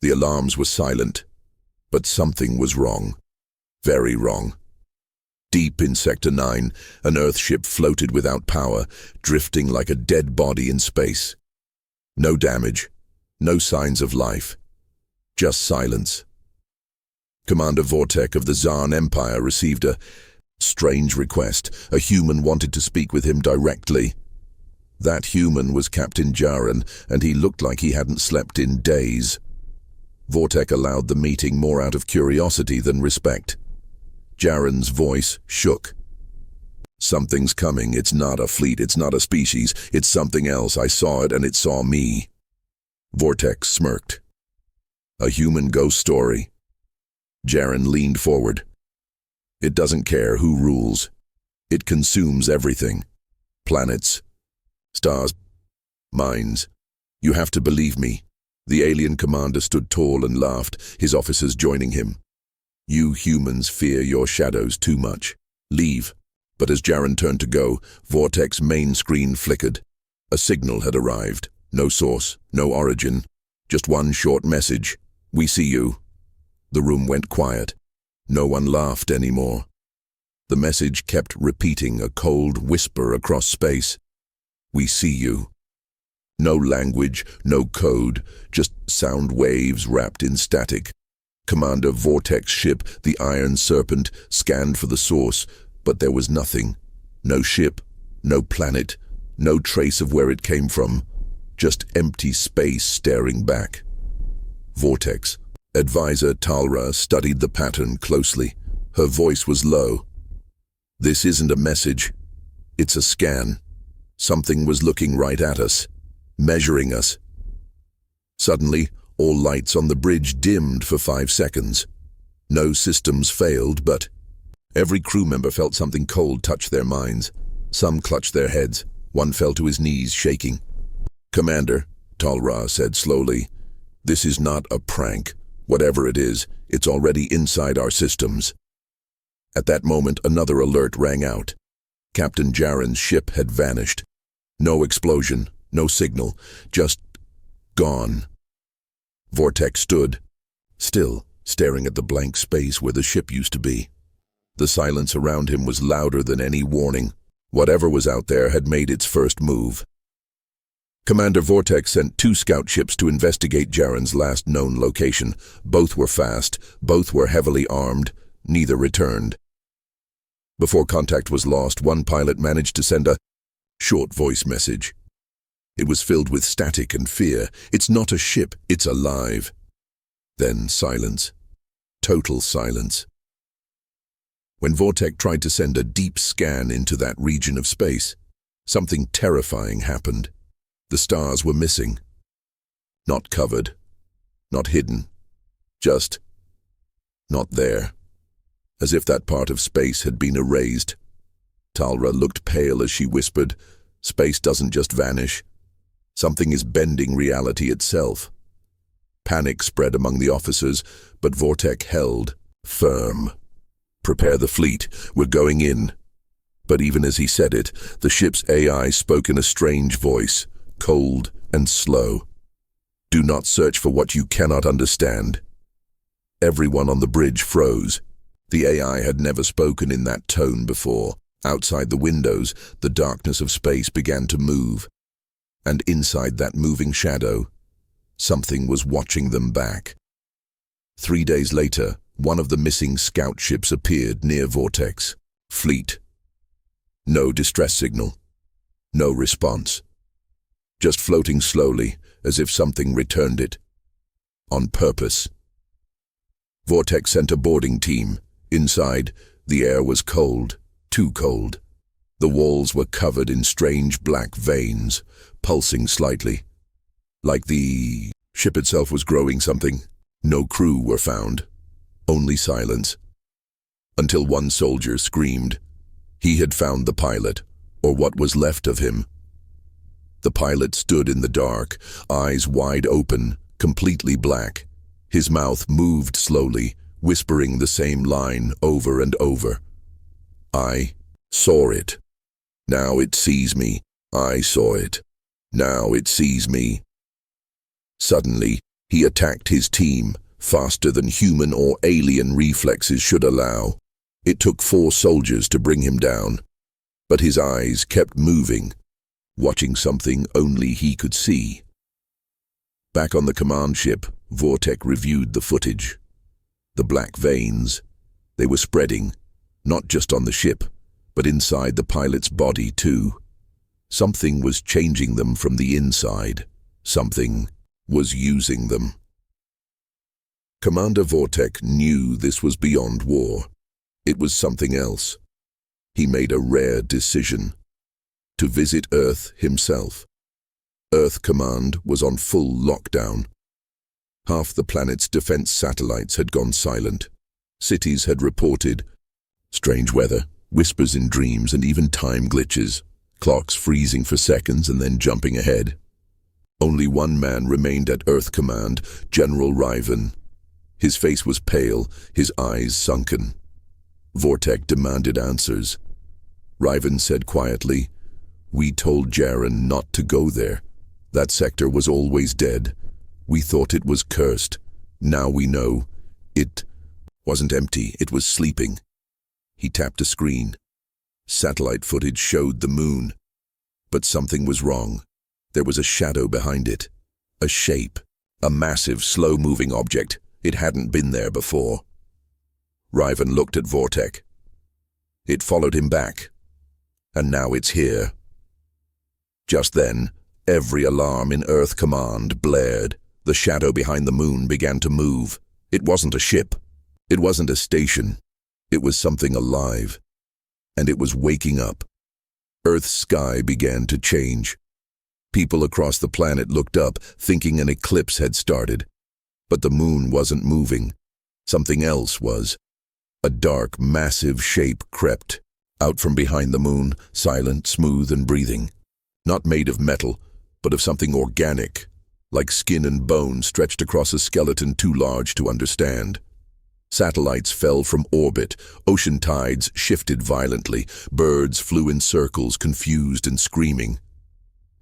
The alarms were silent, but something was wrong. Very wrong. Deep in Sector 9, an Earthship floated without power, drifting like a dead body in space. No damage, no signs of life, just silence. Commander Vortek of the Zarn Empire received a strange request. A human wanted to speak with him directly. That human was Captain Jaren, and he looked like he hadn't slept in days. Vortek allowed the meeting more out of curiosity than respect. Jaren's voice shook. "Something's coming. It's not a fleet, it's not a species. It's something else. I saw it and it saw me." Vortek smirked. "A human ghost story?" Jaren leaned forward. "It doesn't care who rules. It consumes everything. Planets, stars, minds. You have to believe me." The alien commander stood tall and laughed, his officers joining him. "You humans fear your shadows too much. Leave." But as Jaren turned to go, Vortek's main screen flickered. A signal had arrived. No source, no origin. Just one short message. "We see you." The room went quiet. No one laughed anymore. The message kept repeating, a cold whisper across space. "We see you." No language, no code, just sound waves wrapped in static. Commander Vortek's ship, the Iron Serpent, scanned for the source, but there was nothing. No ship, no planet, no trace of where it came from. Just empty space staring back. Vortex. Advisor Talra studied the pattern closely. Her voice was low. "This isn't a message. It's a scan. Something was looking right at us, measuring us." Suddenly, all lights on the bridge dimmed for 5 seconds. No systems failed, but every crew member felt something cold touch their minds. Some clutched their heads. One fell to his knees, shaking. "Commander," Talra said slowly, "this is not a prank. Whatever it is, it's already inside our systems." At that moment, another alert rang out. Captain Jaren's ship had vanished. No explosion, no signal, just gone. Vortek stood, still, staring at the blank space where the ship used to be. The silence around him was louder than any warning. Whatever was out there had made its first move. Commander Vortek sent 2 scout ships to investigate Jaren's last known location. Both were fast, both were heavily armed, neither returned. Before contact was lost, one pilot managed to send a short voice message. It was filled with static and fear. "It's not a ship, it's alive." Then silence. Total silence. When Vortek tried to send a deep scan into that region of space, something terrifying happened. The stars were missing. Not covered, not hidden, just not there. As if that part of space had been erased. Talra looked pale as she whispered, "Space doesn't just vanish. Something is bending reality itself." Panic spread among the officers, but Vortek held firm. "Prepare the fleet, we're going in." But even as he said it, the ship's AI spoke in a strange voice, cold and slow. "Do not search for what you cannot understand." Everyone on the bridge froze. The AI had never spoken in that tone before. Outside the windows, the darkness of space began to move. And inside that moving shadow, something was watching them back. 3 days later, one of the missing scout ships appeared near Vortek's fleet. No distress signal. No response. Just floating slowly, as if something returned it. On purpose. Vortek sent a boarding team. Inside, the air was cold, too cold. The walls were covered in strange black veins, pulsing slightly. Like the ship itself was growing something. No crew were found. Only silence. Until one soldier screamed. He had found the pilot, or what was left of him. The pilot stood in the dark, eyes wide open, completely black. His mouth moved slowly, whispering the same line over and over. "I saw it. Now it sees me. I saw it. Now it sees me." Suddenly, He attacked his team, faster than human or alien reflexes should allow. It took 4 soldiers to bring him down, but his eyes kept moving, watching something only he could see. Back on the command ship, Vortek reviewed the footage. The black veins, they were spreading, not just on the ship, but inside the pilot's body too. Something was changing them from the inside. Something was using them. Commander Vortek knew this was beyond war. It was something else. He made a rare decision: to visit Earth himself. Earth Command was on full lockdown. Half the planet's defense satellites had gone silent. Cities had reported strange weather, whispers in dreams, and even time glitches, clocks freezing for seconds and then jumping ahead. Only one man remained at Earth Command, General Riven. His face was pale, his eyes sunken. Vortek demanded answers. Riven said quietly, "We told Jaren not to go there. That sector was always dead. We thought it was cursed. Now we know. It wasn't empty, it was sleeping." He tapped a screen. Satellite footage showed the moon. But something was wrong. There was a shadow behind it. A shape. A massive, slow-moving object. It hadn't been there before. Riven looked at Vortek. It followed him back. And now it's here. Just then, every alarm in Earth Command blared. The shadow behind the moon began to move. It wasn't a ship. It wasn't a station. It was something alive. And it was waking up. Earth's sky began to change. People across the planet looked up, thinking an eclipse had started. But the moon wasn't moving. Something else was. A dark, massive shape crept out from behind the moon, silent, smooth, and breathing. Not made of metal, but of something organic, like skin and bone stretched across a skeleton too large to understand. Satellites fell from orbit, ocean tides shifted violently, birds flew in circles, confused and screaming.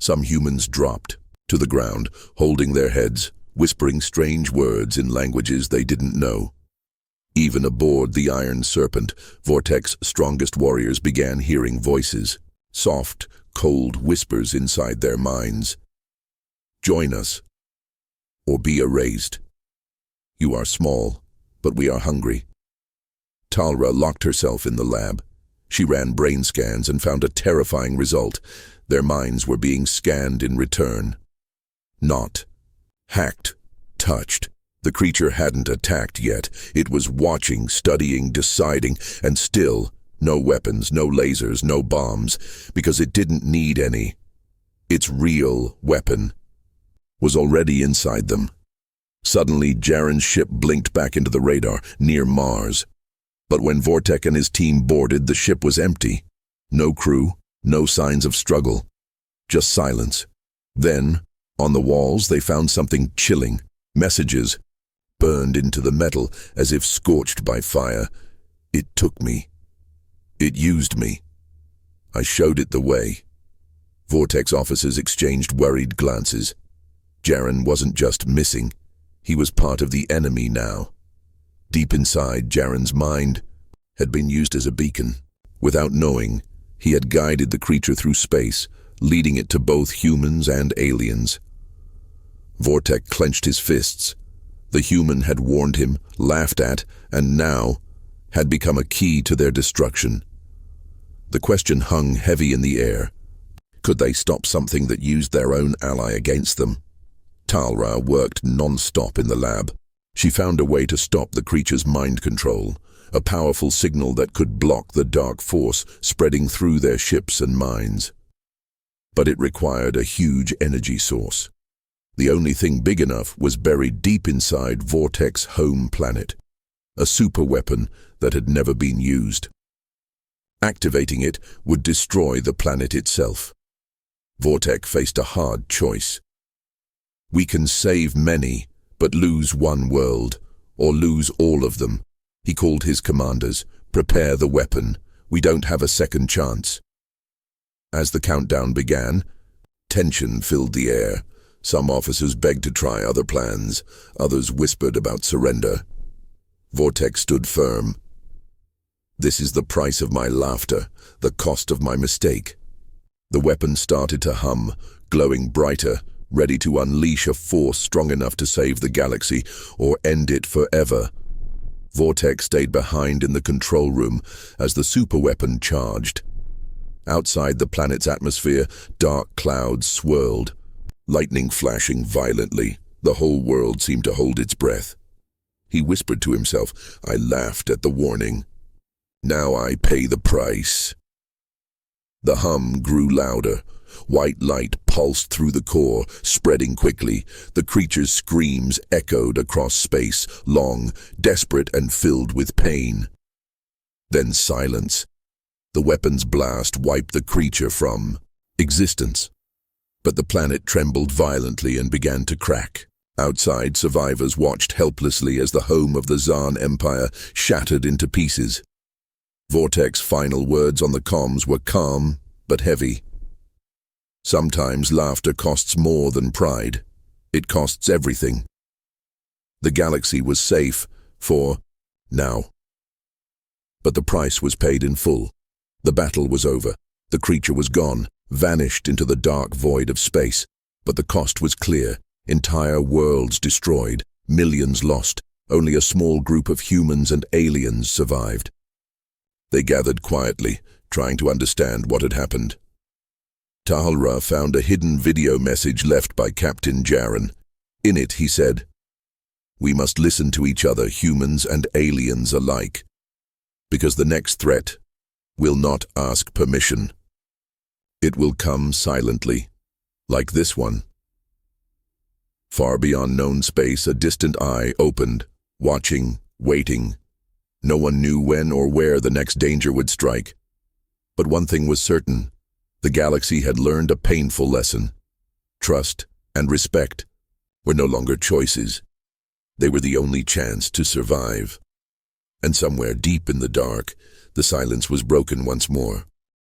Some humans dropped to the ground, holding their heads, whispering strange words in languages they didn't know. Even aboard the Iron Serpent, Vortek's strongest warriors began hearing voices, soft, cold whispers inside their minds. "Join us, or be erased. You are small, but we are hungry." Talra locked herself in the lab. She ran brain scans and found a terrifying result. Their minds were being scanned in return. Not hacked, touched. The creature hadn't attacked yet. It was watching, studying, deciding, and still no weapons, no lasers, no bombs, because it didn't need any. Its real weapon was already inside them. Suddenly, Jaren's ship blinked back into the radar, near Mars. But when Vortek and his team boarded, the ship was empty. No crew, no signs of struggle, just silence. Then, on the walls, they found something chilling. Messages, burned into the metal as if scorched by fire. "It took me. It used me. I showed it the way." Vortek's officers exchanged worried glances. Jaren wasn't just missing. He was part of the enemy now. Deep inside, Jaren's mind had been used as a beacon. Without knowing, he had guided the creature through space, leading it to both humans and aliens. Vortek clenched his fists. The human had warned him, laughed at, and now had become a key to their destruction. The question hung heavy in the air. Could they stop something that used their own ally against them? Talra worked non-stop in the lab. She found a way to stop the creature's mind control, a powerful signal that could block the dark force spreading through their ships and minds. But it required a huge energy source. The only thing big enough was buried deep inside Vortek's home planet, a superweapon that had never been used. Activating it would destroy the planet itself. Vortek faced a hard choice. We can save many, but lose one world, or lose all of them. He called his commanders. Prepare the weapon. We don't have a second chance. As the countdown began, tension filled the air. Some officers begged to try other plans. Others whispered about surrender. Vortex stood firm. This is the price of my laughter, the cost of my mistake. The weapon started to hum, glowing brighter, ready to unleash a force strong enough to save the galaxy or end it forever. Vortex stayed behind in the control room as the superweapon charged. Outside the planet's atmosphere, dark clouds swirled, lightning flashing violently. The whole world seemed to hold its breath. He whispered to himself, I laughed at the warning. Now I pay the price. The hum grew louder. White light pulsed through the core, spreading quickly. The creature's screams echoed across space, long, desperate, and filled with pain. Then silence. The weapon's blast wiped the creature from existence. But the planet trembled violently and began to crack. Outside, survivors watched helplessly as the home of the Zaan Empire shattered into pieces. Vortex's final words on the comms were calm but heavy. Sometimes laughter costs more than pride. It costs everything. The galaxy was safe for now. But the price was paid in full. The battle was over. The creature was gone, vanished into the dark void of space. But the cost was clear. Entire worlds destroyed, millions lost. Only a small group of humans and aliens survived. They gathered quietly, trying to understand what had happened. Tahalra found a hidden video message left by Captain Jaren. In it, he said, "We must listen to each other, humans and aliens alike, because the next threat will not ask permission. It will come silently, like this one." Far beyond known space, a distant eye opened, watching, waiting. No one knew when or where the next danger would strike. But one thing was certain. The galaxy had learned a painful lesson. Trust and respect were no longer choices. They were the only chance to survive. And somewhere deep in the dark, the silence was broken once more.